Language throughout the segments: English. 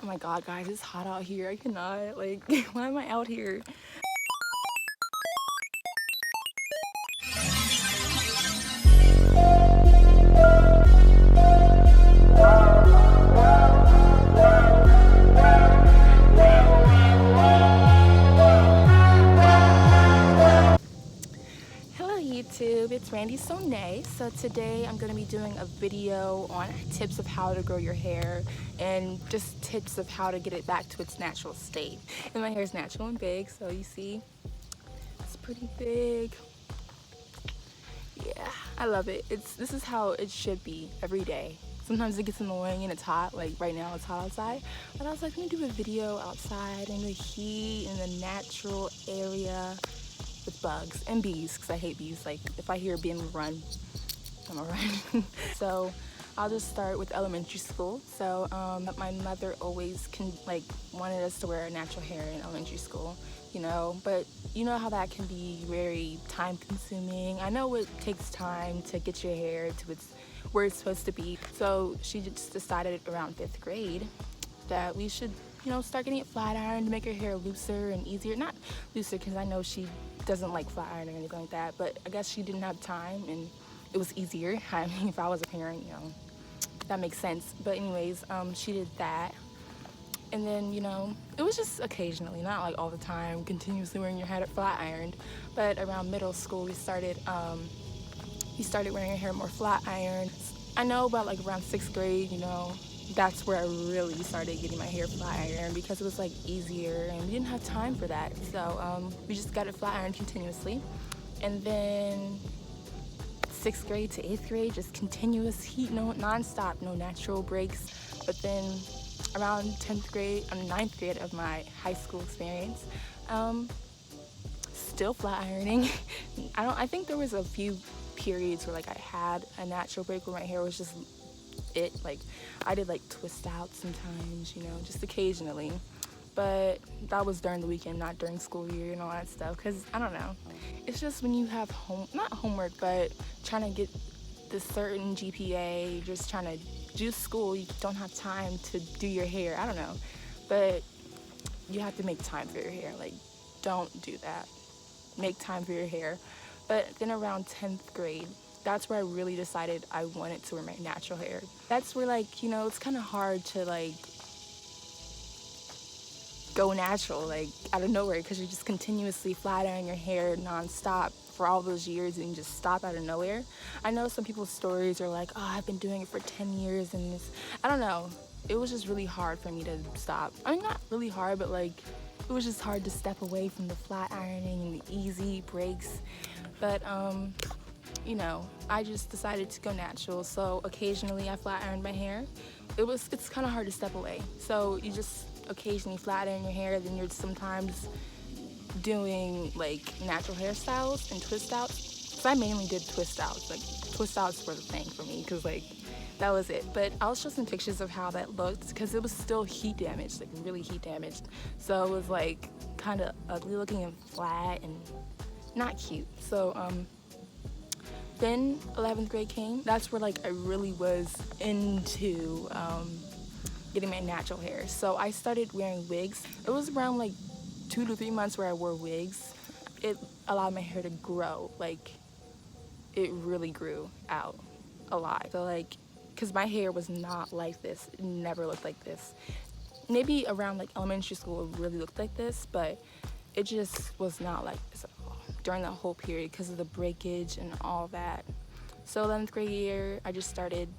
Oh my god, guys, it's hot out here. I cannot, like, why am I out here? Hello YouTube, it's Sonae. So today I'm going to be doing a video on tips of how to grow your hair and just tips of how to get it back to its natural state. And my hair is natural and big, so you see it's pretty big. Yeah, I love it. This is how it should be every day. Sometimes it gets annoying and it's hot, like right now it's hot outside. But I was like, let me do a video outside in the heat, in the natural area with bugs and bees, because I hate bees. Like if I hear a bee, I'm gonna run. I'm gonna run. So I'll just start with elementary school. So my mother always wanted us to wear natural hair in elementary school, you know, but you know how that can be very time consuming. I know it takes time to get your hair to where it's supposed to be. So she just decided around 5th grade that we should, you know, start getting it flat ironed to make her hair looser and easier. Not looser, because I know she doesn't like flat iron or anything like that, but I guess she didn't have time and it was easier. I mean, if I was a parent, you know, that makes sense. But anyways, she did that. And then, you know, it was just occasionally, not like all the time, continuously wearing your hair flat ironed. But around middle school, we started wearing your hair more flat ironed. I know about like around 6th grade, you know, that's where I really started getting my hair flat ironed, because it was like easier and we didn't have time for that. So we just got it flat ironed continuously. And then 6th grade to 8th grade, just continuous heat, no non-stop, no natural breaks. But then around 10th grade, 9th grade of my high school experience, still flat ironing. I think there was a few periods where like I had a natural break where my hair was just like I did like twist out sometimes, you know, just occasionally. But that was during the weekend, not during school year and all that stuff, because I don't know, it's just when you have not homework, but trying to get this certain GPA, just trying to do school, you don't have time to do your hair. I don't know, but you have to make time for your hair. Like, don't do that. Make time for your hair. But then around 10th grade, that's where I really decided I wanted to wear my natural hair. That's where, like, you know, it's kind of hard to like go natural, like out of nowhere, because you're just continuously flat ironing your hair non-stop for all those years and you just stop out of nowhere. I know some people's stories are like, oh, I've been doing it for 10 years and this, I don't know. It was just really hard for me to stop. I mean, not really hard, but like, it was just hard to step away from the flat ironing and the easy breaks. But, you know, I just decided to go natural. So occasionally I flat ironed my hair. It's kind of hard to step away. So you just occasionally flat iron your hair, then you're sometimes doing like natural hairstyles and twist outs. So I mainly did twist outs. Like twist outs were the thing for me, because like that was it. But I'll show some pictures of how that looked, because it was still heat damaged, like really heat damaged. So it was like kind of ugly looking and flat and not cute. So then 11th grade came. That's where like I really was into getting my natural hair. So I started wearing wigs. It was around like 2 to 3 months where I wore wigs. It allowed my hair to grow. Like, it really grew out a lot. So like, because my hair was not like this. It never looked like this. Maybe around like elementary school it really looked like this, but it just was not like this at all during that whole period because of the breakage and all that. So 11th grade year, I just started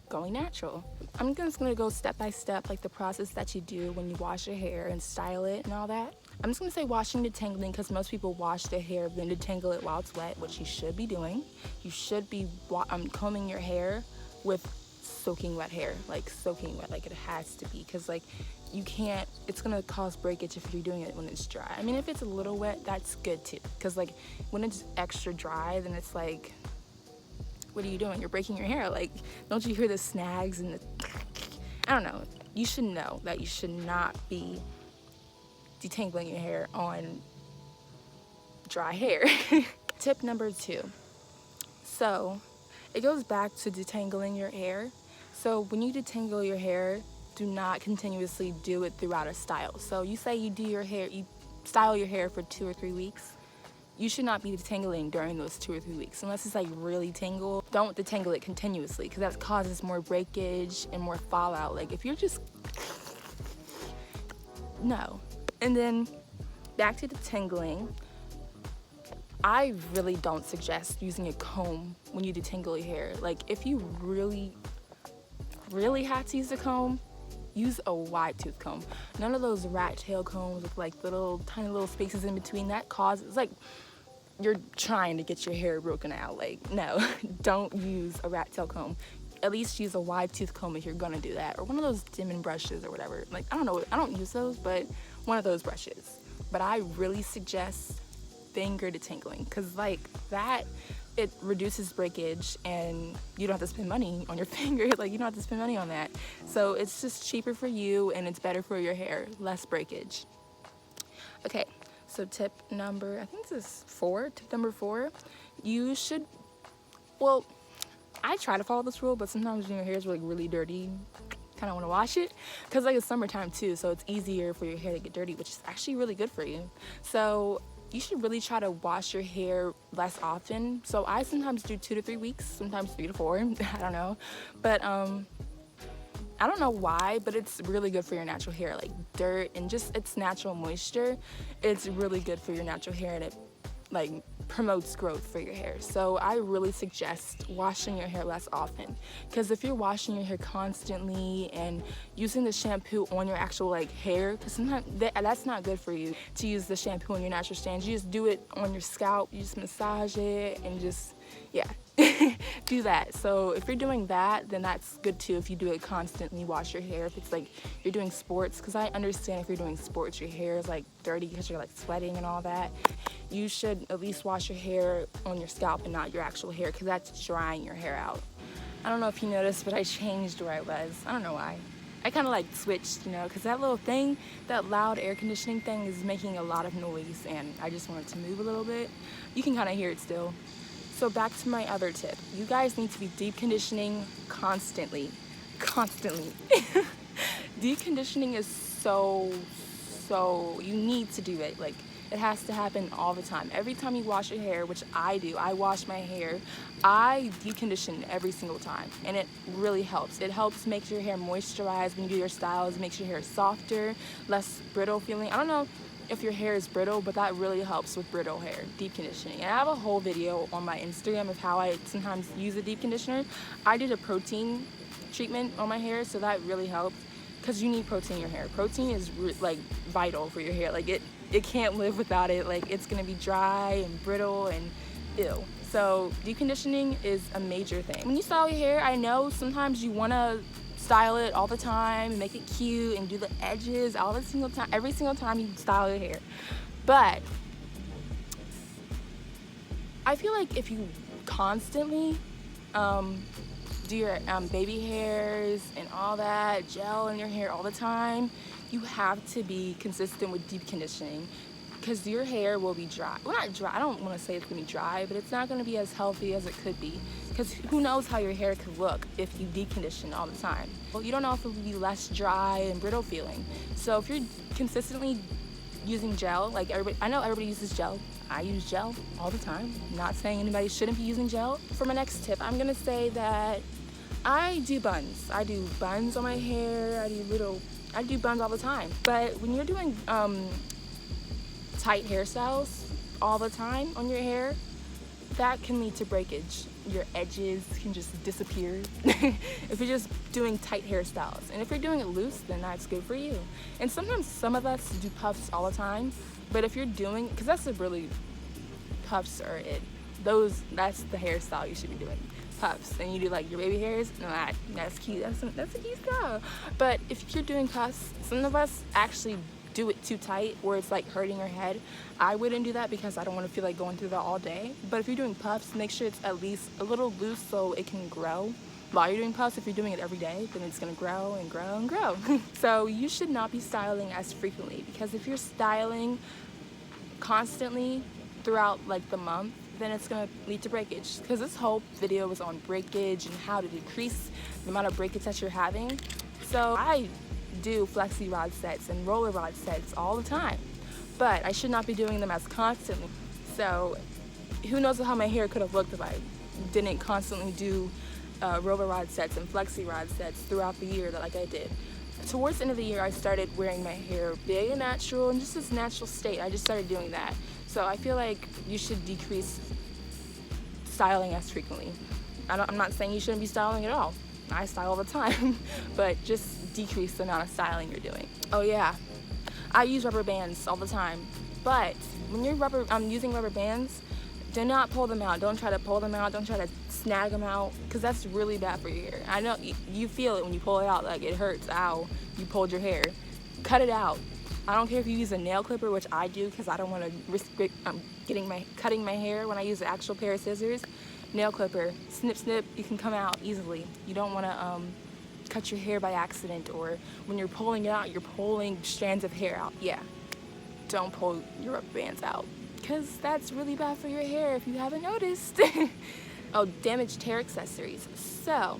going natural. I'm just gonna go step by step, like the process that you do when you wash your hair and style it and all that. I'm just gonna say washing, detangling, because most people wash their hair then detangle it while it's wet, which you should be doing. You should be combing your hair with soaking wet hair, like soaking wet, like it has to be, because like you can't, it's gonna cause breakage if you're doing it when it's dry. I mean, if it's a little wet, that's good too, because like when it's extra dry, then it's like, what are you doing? You're breaking your hair. Like, don't you hear the snags and the, I don't know. You should know that you should not be detangling your hair on dry hair. Tip number 2. So it goes back to detangling your hair. So when you detangle your hair do not continuously do it throughout a style. So you say you do your hair, you style your hair for 2 or 3 weeks. You should not be detangling during those 2 or 3 weeks. Unless it's like really tangled, don't detangle it continuously because that causes more breakage and more fallout. Like if you're just, no. And then back to detangling, I really don't suggest using a comb when you detangle your hair. Like if you really have to use a comb, use a wide tooth comb. None of those rat tail combs with like little tiny little spaces in between. That causes like you're trying to get your hair broken out. Like no, don't use a rat tail comb. At least use a wide tooth comb if you're gonna do that, or one of those Demon brushes or whatever. Like I don't know, I don't use those, but one of those brushes. But I really suggest finger detangling because like that, it reduces breakage and you don't have to spend money on your finger. Like you don't have to spend money on that. So it's just cheaper for you and it's better for your hair, less breakage. Okay, so tip number, I think this is 4, tip number 4, you should, well, I try to follow this rule, but sometimes when your hair is like really dirty, kind of want to wash it because like it's summertime too, so it's easier for your hair to get dirty, which is actually really good for you. So you should really try to wash your hair less often. So I sometimes do 2 to 3 weeks, sometimes 3 to 4, I don't know. But I don't know why, but it's really good for your natural hair. Like dirt and just its natural moisture, it's really good for your natural hair and it like promotes growth for your hair. So I really suggest washing your hair less often, because if you're washing your hair constantly and using the shampoo on your actual like hair, because sometimes that's not good for you to use the shampoo on your natural strands. You just do it on your scalp, you just massage it and just, yeah, do that. So if you're doing that, then that's good too. If you do it constantly, wash your hair. If it's like you're doing sports, because I understand if you're doing sports, your hair is like dirty because you're like sweating and all that. You should at least wash your hair on your scalp and not your actual hair, because that's drying your hair out. I don't know if you noticed, but I changed where I was. I don't know why. I kind of like switched, you know, because that little thing, that loud air conditioning thing is making a lot of noise and I just wanted to move a little bit. You can kind of hear it still. So back to my other tip. You guys need to be deep conditioning constantly. Deep conditioning is so, you need to do it. Like, it has to happen all the time. Every time you wash your hair, which I do, I wash my hair, I deep condition every single time, and it really helps. It helps make your hair moisturize when you do your styles. It makes your hair softer, less brittle feeling. I don't know if your hair is brittle, but that really helps with brittle hair, deep conditioning. And I have a whole video on my Instagram of how I sometimes use a deep conditioner. I did a protein treatment on my hair, so that really helped, because you need protein in your hair. Protein is like vital for your hair. Like it can't live without it. Like it's gonna be dry and brittle and ew. So deep conditioning is a major thing. When you style your hair, I know sometimes you wanna style it all the time and make it cute and do the edges every single time you style your hair. But I feel like if you constantly do your baby hairs and all that, gel in your hair all the time, you have to be consistent with deep conditioning, because your hair will be dry. Well, not dry, I don't want to say it's going to be dry, but it's not going to be as healthy as it could be, because who knows how your hair could look if you deep condition all the time. Well, you don't know if it will be less dry and brittle feeling. So if you're consistently using gel, like everybody, I know everybody uses gel. I use gel all the time. I'm not saying anybody shouldn't be using gel. For my next tip, I'm going to say that I do buns. I do buns on my hair. I do buns all the time. But when you're doing tight hairstyles all the time on your hair, that can lead to breakage. Your edges can just disappear if you're just doing tight hairstyles. And if you're doing it loose, then that's good for you. And sometimes some of us do puffs all the time, but if you're doing, because that's puffs are it. That's the hairstyle you should be doing. Puffs, and you do like your baby hairs, no, that's cute. That's a cute style. But if you're doing puffs, some of us actually do it too tight where it's like hurting your head. I wouldn't do that because I don't want to feel like going through that all day. But if you're doing puffs, make sure it's at least a little loose so it can grow. While you're doing puffs, if you're doing it every day, then it's gonna grow and grow and grow. So you should not be styling as frequently, because if you're styling constantly throughout like the month, then it's going to lead to breakage, because this whole video was on breakage and how to decrease the amount of breakage that you're having. So I do flexi rod sets and roller rod sets all the time, but I should not be doing them as constantly. So who knows how my hair could have looked if I didn't constantly do roller rod sets and flexi rod sets throughout the year like I did. Towards the end of the year, I started wearing my hair big and natural and just its natural state. I just started doing that. So I feel like you should decrease styling as frequently. I'm not saying you shouldn't be styling at all. I style all the time, but just decrease the amount of styling you're doing. Oh yeah, I use rubber bands all the time, but when you're using rubber bands, do not pull them out. Don't try to pull them out. Don't try to snag them out, because that's really bad for your hair. I know you feel it when you pull it out, like it hurts. Ow, you pulled your hair. Cut it out. I don't care if you use a nail clipper, which I do because I don't want to risk cutting my hair when I use an actual pair of scissors. Nail clipper, snip snip, you can come out easily. You don't want to cut your hair by accident, or when you're pulling it out, you're pulling strands of hair out. Yeah, don't pull your rubber bands out, because that's really bad for your hair if you haven't noticed. Oh, damaged hair accessories. So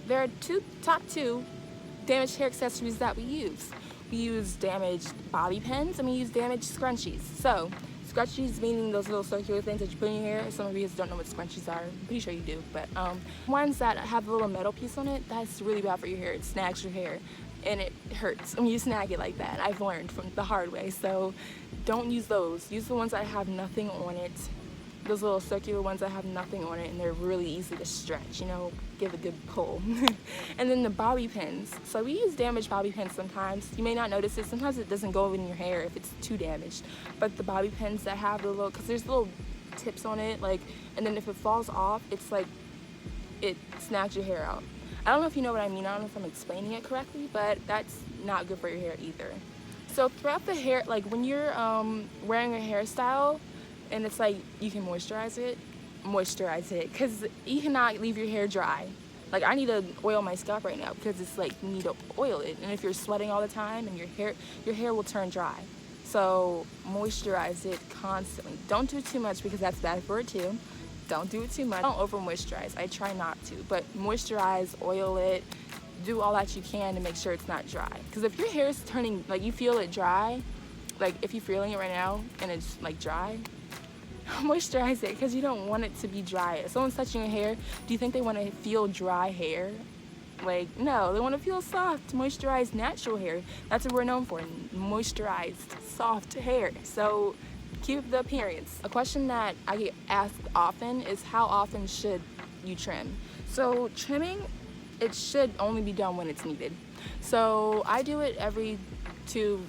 there are top two damaged hair accessories that we use. We use damaged bobby pins and we use damaged scrunchies. So scrunchies meaning those little circular things that you put in your hair. Some of you don't know what scrunchies are. I'm pretty sure you do, but ones that have a little metal piece on it, that's really bad for your hair. It snags your hair and it hurts when you snag it like that. I've learned from the hard way. So don't use those. Use the ones that have nothing on it. Those little circular ones that have nothing on it and they're really easy to stretch, you know, give a good pull. And then the bobby pins. So we use damaged bobby pins sometimes. You may not notice it. Sometimes it doesn't go in your hair if it's too damaged. But the bobby pins that have the little, because there's little tips on it, like, and then if it falls off, it's like, it snags your hair out. I don't know if you know what I mean. I don't know if I'm explaining it correctly, but that's not good for your hair either. So throughout the hair, like when you're wearing a hairstyle, and it's like you can moisturize it, because you cannot leave your hair dry. Like I need to oil my scalp right now because it's like you need to oil it, and if you're sweating all the time and your hair will turn dry. So moisturize it constantly. Don't do too much because that's bad for it too. Don't do it too much. Don't over moisturize. I try not to, but moisturize, oil it, do all that you can to make sure it's not dry. Because if your hair is turning, like you feel it dry, like if you're feeling it right now and it's like dry, moisturize it, because you don't want it to be dry. If someone's touching your hair, do you think they want to feel dry hair? Like, no, they want to feel soft, moisturized, natural hair. That's what we're known for, moisturized, soft hair. So keep the appearance. A question that I get asked often is how often should you trim? So trimming, it should only be done when it's needed. So I do it every 2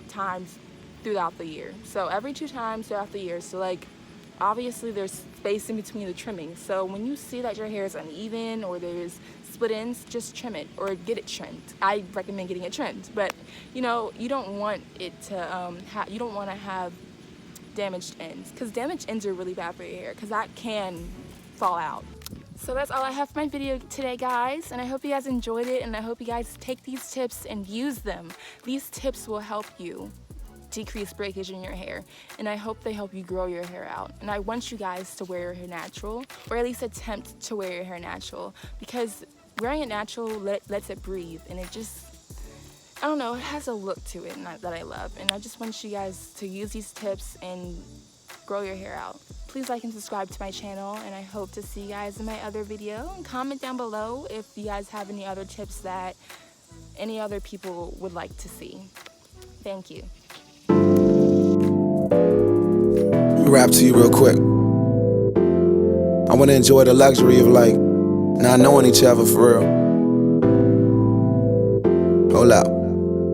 times throughout the year. So every 2 times throughout the year. So like, obviously there's space in between the trimming. So when you see that your hair is uneven or there's split ends, just trim it or get it trimmed. I recommend getting it trimmed, but you know, you don't want it to you don't want to have damaged ends, because damaged ends are really bad for your hair, because that can fall out. So that's all I have for my video today, guys, and I hope you guys enjoyed it, and I hope you guys take these tips and use them. These tips will help you decrease breakage in your hair, and I hope they help you grow your hair out. And I want you guys to wear your hair natural, or at least attempt to wear your hair natural, because wearing it natural lets it breathe, and it just, I don't know, it has a look to it that I love. And I just want you guys to use these tips and grow your hair out. Please like and subscribe to my channel, and I hope to see you guys in my other video. And comment down below if you guys have any other tips that any other people would like to see. Thank you. Let me rap to you real quick. I want to enjoy the luxury of like not knowing each other for real. Hold up.